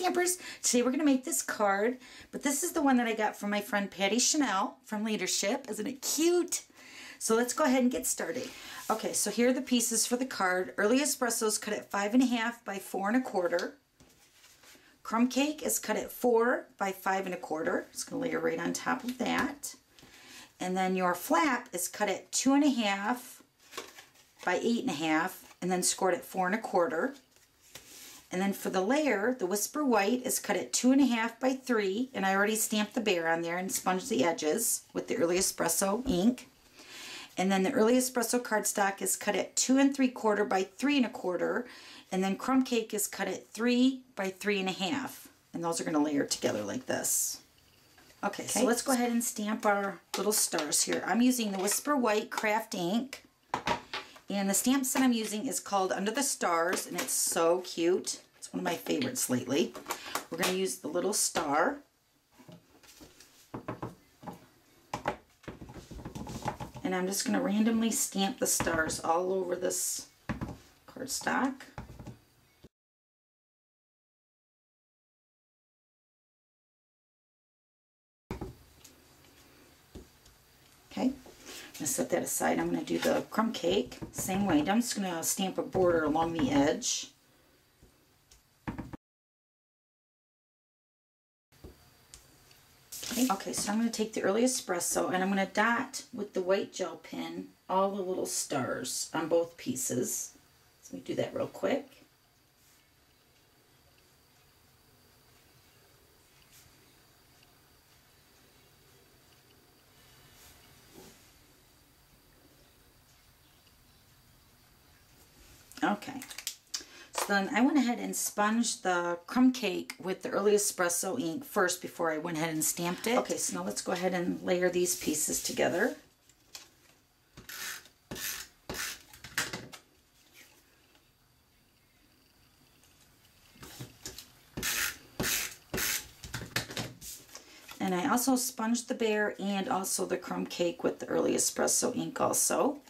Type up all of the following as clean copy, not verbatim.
Stampers! Today we're going to make this card, but this is the one that I got from my friend Patty Chanel from Leadership. Isn't it cute? So let's go ahead and get started. Okay, so here are the pieces for the card. Early Espresso's cut at 5.5 by 4 1/4. Crumb Cake is cut at 4 by 5 1/4. It's going to layer right on top of that. And then your flap is cut at 2.5 by 8.5 and then scored at 4 1/4. And then for the layer, the Whisper White is cut at 2.5 by 3, and I already stamped the bear on there and sponged the edges with the Early Espresso ink. And then the Early Espresso cardstock is cut at 2 3/4 by 3 1/4, and then Crumb Cake is cut at 3 by 3.5, and those are going to layer together like this. Okay, so let's go ahead and stamp our little stars here. I'm using the Whisper White craft ink. And the stamp set I'm using is called Under the Stars, and it's so cute. It's one of my favorites lately. We're going to use the little star. And I'm just going to randomly stamp the stars all over this cardstock. Okay. I'm going to set that aside. I'm going to do the Crumb Cake same way. I'm just going to stamp a border along the edge. Okay, so I'm going to take the Early Espresso and I'm going to dot with the white gel pen all the little stars on both pieces. So let me do that real quick. Okay, so then I went ahead and sponged the Crumb Cake with the Early Espresso ink first before I went ahead and stamped it. Okay, so now let's go ahead and layer these pieces together. And I also sponged the bear and also the Crumb Cake with the Early Espresso ink also.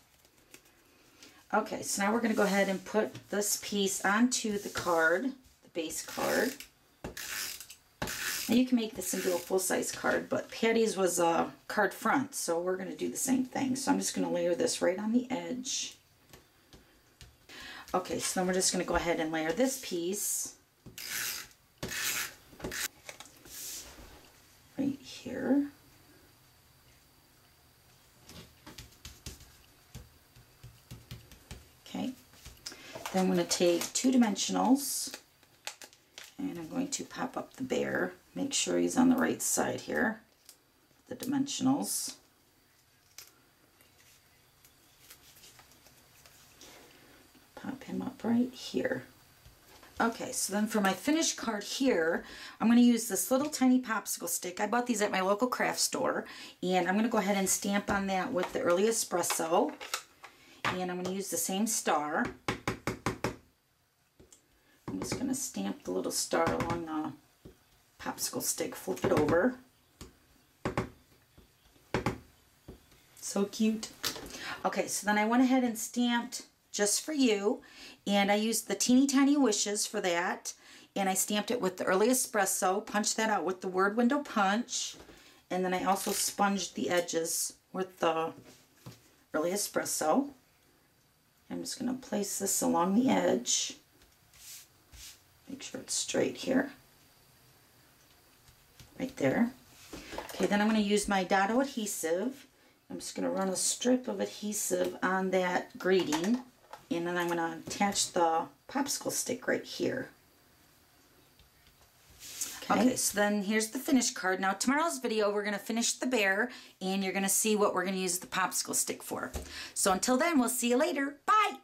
Okay, so now we're going to go ahead and put this piece onto the card, the base card. Now you can make this into a full-size card, but Patty's was a card front, so we're going to do the same thing. So I'm just going to layer this right on the edge. Okay, so then we're just going to go ahead and layer this piece right here. Okay, then I'm going to take 2 dimensionals and I'm going to pop up the bear. Make sure he's on the right side here, the dimensionals. Pop him up right here. Okay, so then for my finished card here, I'm going to use this little tiny popsicle stick. I bought these at my local craft store, and I'm going to go ahead and stamp on that with the Early Espresso. And I'm going to use the same star. I'm just going to stamp the little star along the popsicle stick, flip it over. So cute. Okay, so then I went ahead and stamped Just For You, and I used the Teeny Tiny Wishes for that, and I stamped it with the Early Espresso, punched that out with the word window punch, and then I also sponged the edges with the Early Espresso. I'm just going to place this along the edge. Make sure it's straight here. Right there. Okay, then I'm going to use my Dado adhesive. I'm just going to run a strip of adhesive on that grating, and then I'm going to attach the popsicle stick right here. Okay, so then here's the finished card. Now tomorrow's video we're going to finish the bear, and you're going to see what we're going to use the popsicle stick for. So until then, we'll see you later. Bye!